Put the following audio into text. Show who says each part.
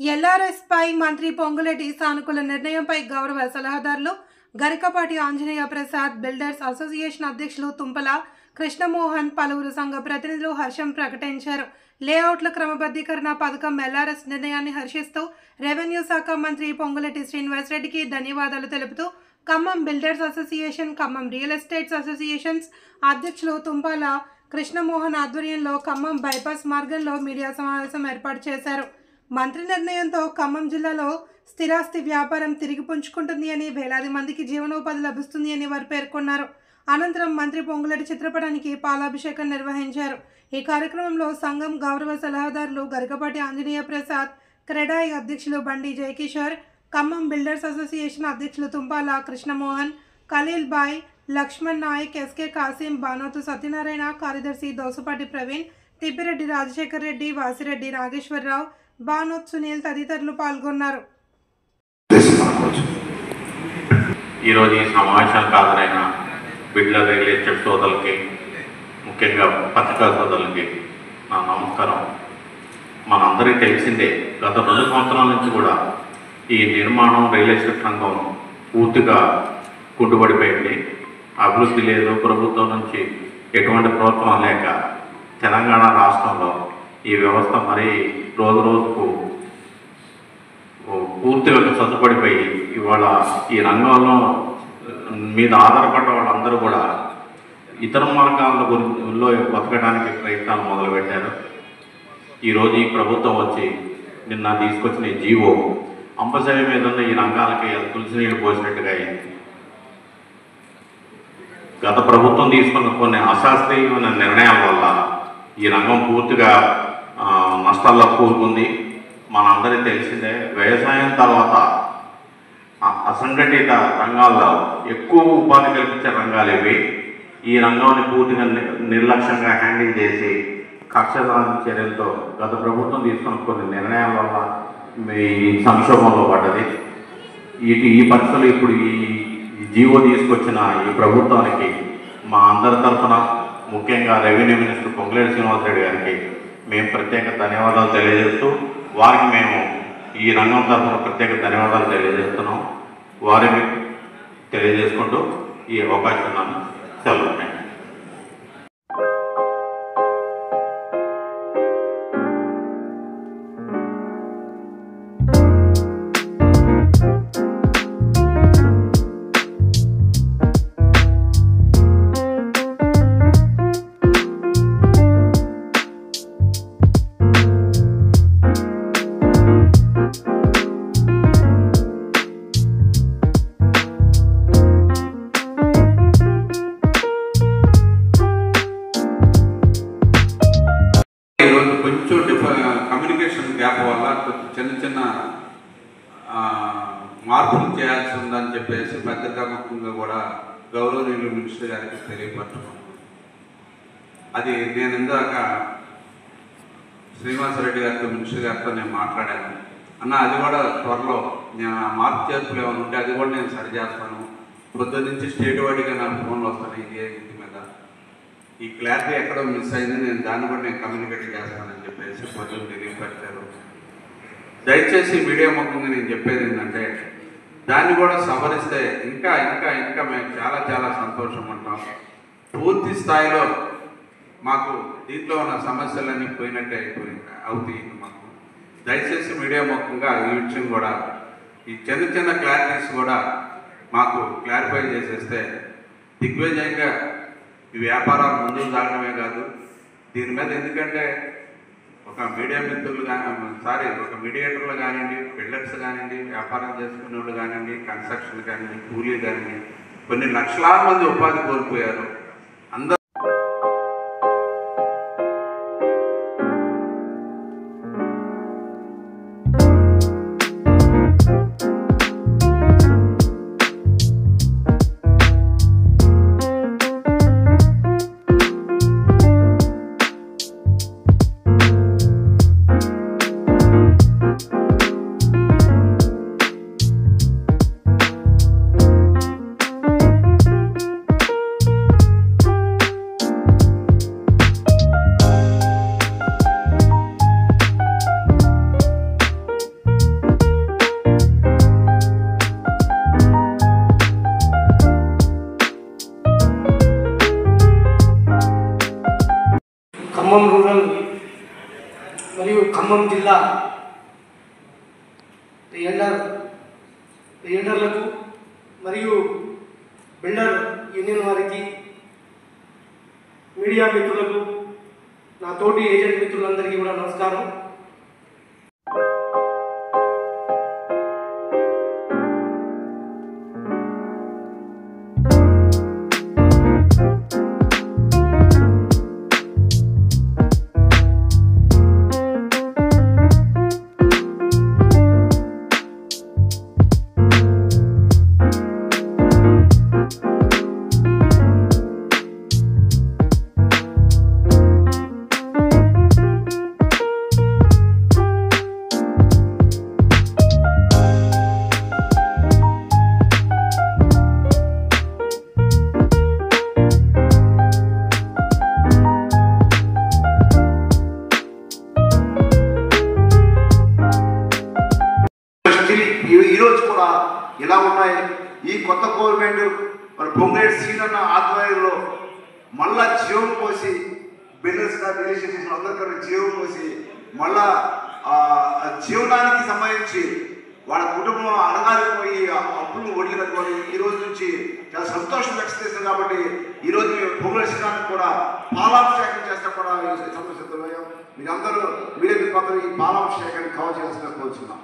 Speaker 1: LRS పై మంత్రి పొంగులేటి సానుకూల నిర్ణయంపై గౌరవ సలహాదారులు గరికపాటి ఆంజనేయ ప్రసాద్, బిల్డర్స్ అసోసియేషన్ అధ్యక్షులు తుంపల కృష్ణమోహన్, పలువురు సంఘ ప్రతినిధులు హర్షం ప్రకటించారు. లేఅవుట్ల క్రమబద్ధీకరణ పథకం ఎల్ఆర్ఎస్ నిర్ణయాన్ని హర్షిస్తూ రెవెన్యూ శాఖ మంత్రి పొంగులేటి శ్రీనివాసరెడ్డికి ధన్యవాదాలు తెలుపుతూ Khammam builders association, Khammam real estates associations అధ్యక్షులు తుంపల కృష్ణమోహన్ ఆధ్వర్యంలో ఖమ్మం బైపాస్ మార్గంలో మీడియా సమావేశం ఏర్పాటు చేశారు. మంత్రి నిర్ణయంతో ఖమ్మం జిల్లాలో స్థిరాస్తి వ్యాపారం తిరిగి పుంజుకుంటుంది అని, వేలాది మందికి జీవనోపాధి లభిస్తుంది అని వారు పేర్కొన్నారు. అనంతరం మంత్రి పొంగులేటి చిత్రపటానికి పాలాభిషేకం నిర్వహించారు. ఈ కార్యక్రమంలో సంఘం గౌరవ సలహాదారులు గరికపాటి ఆంజనేయ ప్రసాద్, క్రెడాయి అధ్యక్షులు బండి జయకిషోర్, ఖమ్మం బిల్డర్స్ అసోసియేషన్ అధ్యక్షులు తుంపాల కృష్ణమోహన్, ఖలీల్ బాయ్, లక్ష్మణ్ నాయక్, ఎస్కే కాసిం, బానోతు సత్యనారాయణ, కార్యదర్శి దోసపాటి ప్రవీణ్, తిప్పిరెడ్డి రాజశేఖర్ రెడ్డి, వాసిరెడ్డి నాగేశ్వరరావు, బానోత్ సునీల్ తదితరులు పాల్గొన్నారు.
Speaker 2: ఈరోజు ఈ సమావేశానికి హాజరైన బిడ్ల రియల్ ఎస్టేట్ సోదరులకి, ముఖ్యంగా పత్రికా సోదరులకి నా నమస్కారం. మనందరికీ తెలిసిందే, గత 2 సంవత్సరాల నుంచి కూడా ఈ నిర్మాణం రియల్ ఎస్టేట్ రంగం పూర్తిగా కుంటుపడిపోయింది. అభివృద్ధి లేదు, ప్రభుత్వం నుంచి ఎటువంటి ప్రోత్సాహం లేక తెలంగాణ రాష్ట్రంలో ఈ వ్యవస్థ మరీ రోజు రోజుకు పూర్తిగా సొసపడిపోయి ఇవాళ ఈ రంగంలో మీద ఆధారపడ్డ వాళ్ళందరూ కూడా ఇతర మార్గాల గురిలో బతకడానికి ప్రయత్నాలు మొదలుపెట్టారు. ఈరోజు ఈ ప్రభుత్వం వచ్చి నిన్న తీసుకొచ్చిన ఈ జీవో అంపశయ మీద ఉన్న ఈ రంగాలకి తులసి నీళ్ళు పోసినట్టుగా అయింది. గత ప్రభుత్వం తీసుకున్న కొన్ని అశాస్త్రీయమైన నిర్ణయాల వల్ల ఈ రంగం పూర్తిగా నష్టాల్లో కూరుకుంది. మనందరికీ తెలిసిందే, వ్యవసాయం తర్వాత అసంఘటిత రంగాల్లో ఎక్కువ ఉపాధి కల్పించే రంగాలు ఇవి. ఈ రంగాన్ని పూర్తిగా నిర్లక్ష్యంగా హ్యాండిల్ చేసి కక్ష సాధన చర్యలతో గత ప్రభుత్వం తీసుకున్న కొన్ని నిర్ణయాల వల్ల ఈ సంక్షోభంలో పడ్డది. ఈ పరిస్థితులు ఇప్పుడు ఈ జీవో తీసుకొచ్చిన ఈ ప్రభుత్వానికి మా అందరి తరఫున, ముఖ్యంగా రెవెన్యూ మినిస్టర్ పొంగులేటి శ్రీనివాసరెడ్డి గారికి మేము ప్రత్యేక ధన్యవాదాలు తెలియజేస్తూ, వారికి మేము ఈ రంగం తరఫున ప్రత్యేక ధన్యవాదాలు తెలియజేస్తున్నాం. వారికి తెలియజేసుకుంటూ ఈ అవకాశం నన్ను సెలవు.
Speaker 3: కమ్యూనికేషన్ గ్యాప్ వల్ల చిన్న మార్పులు చేయాల్సి ఉందని చెప్పేసి పత్రికాముఖంగా కూడా గౌరవనీయులు మినిస్టర్ గారికి తెలియపరచుకున్నాం. అది నేను ఇందాక శ్రీనివాసరెడ్డి గారితో, మినిస్టర్ గారితో నేను మాట్లాడాను. అన్న, అది కూడా త్వరలో నేను మార్పు చేర్పులు ఏమైనా ఉంటే అది కూడా నేను సరి చేస్తాను. పొద్దు నుంచి స్టేట్ వైడ్గా నాకు ఫోన్లు వస్తాను ఇదే ఇంటి మీద. ఈ క్లారిటీ ఎక్కడో మిస్ అయింది, నేను దాన్ని కూడా నేను కమ్యూనికేట్ చేస్తానని చెప్పేసి పొద్దున్న తెలియపరిచారు. దయచేసి మీడియా ముఖంగా నేను చెప్పేది ఏంటంటే, దాన్ని కూడా సవరిస్తే ఇంకా ఇంకా ఇంకా మేము చాలా చాలా సంతోషం ఉంటాం. పూర్తి స్థాయిలో మాకు దీంట్లో ఉన్న సమస్యలన్నీ పోయినట్టే అవుతాయి. మాకు దయచేసి మీడియా ముఖంగా ఈ విషయం కూడా, ఈ చిన్న క్లారిటీస్ కూడా మాకు క్లారిఫై చేసేస్తే దిగ్విజయంగా ఈ వ్యాపారాలు ముందుకు సాగడమే కాదు, దీని మీద ఎందుకంటే ఒక మీడియా మిత్రులు ఒక మీడియేటర్లు కానివ్వండి, బిల్డర్స్ కానివ్వండి, వ్యాపారం చేసుకునే వాళ్ళు కానివ్వండి, కన్స్ట్రక్షన్ కానివ్వండి, కూలీలు కానివ్వండి, కొన్ని లక్షలాది మంది ఉపాధి కోల్పోయారు. అందరూ
Speaker 4: జిల్లా లీడర్లకు మరియు బిల్డర్ యూనియన్ వారికి, మీడియా మిత్రులకు, నా తోటి ఏజెంట్ మిత్రులందరికీ కూడా నమస్కారం.
Speaker 5: ఈరోజు కూడా ఎలా ఉన్నాయి ఈ కొత్త గవర్నమెంట్ మరి పొంగులేటి సీనన్న ఆధ్వర్యంలో మళ్ళా జీవం పోసి బిల్డర్స్గా రియల్ ఎస్టేట్ అందరికీ జీవం పోసి మళ్ళా జీవనానికి సంబంధించి వాళ్ళ కుటుంబం అడగాలిపోయి అప్పులు వడ్లు కట్టుకొని ఈ రోజు నుంచి చాలా సంతోషం వ్యక్తం చేస్తాం. కాబట్టి ఈరోజు మేము పొంగులేటి సీనానికి కూడా పాలాభిషేకం చేస్తే కూడా సంతోషిస్తున్నాం. మీరందరూ మీరే పత్రం ఈ పాలాభిషేకాన్ని కవర్ చేయాల్సిన కోరుచున్నాం.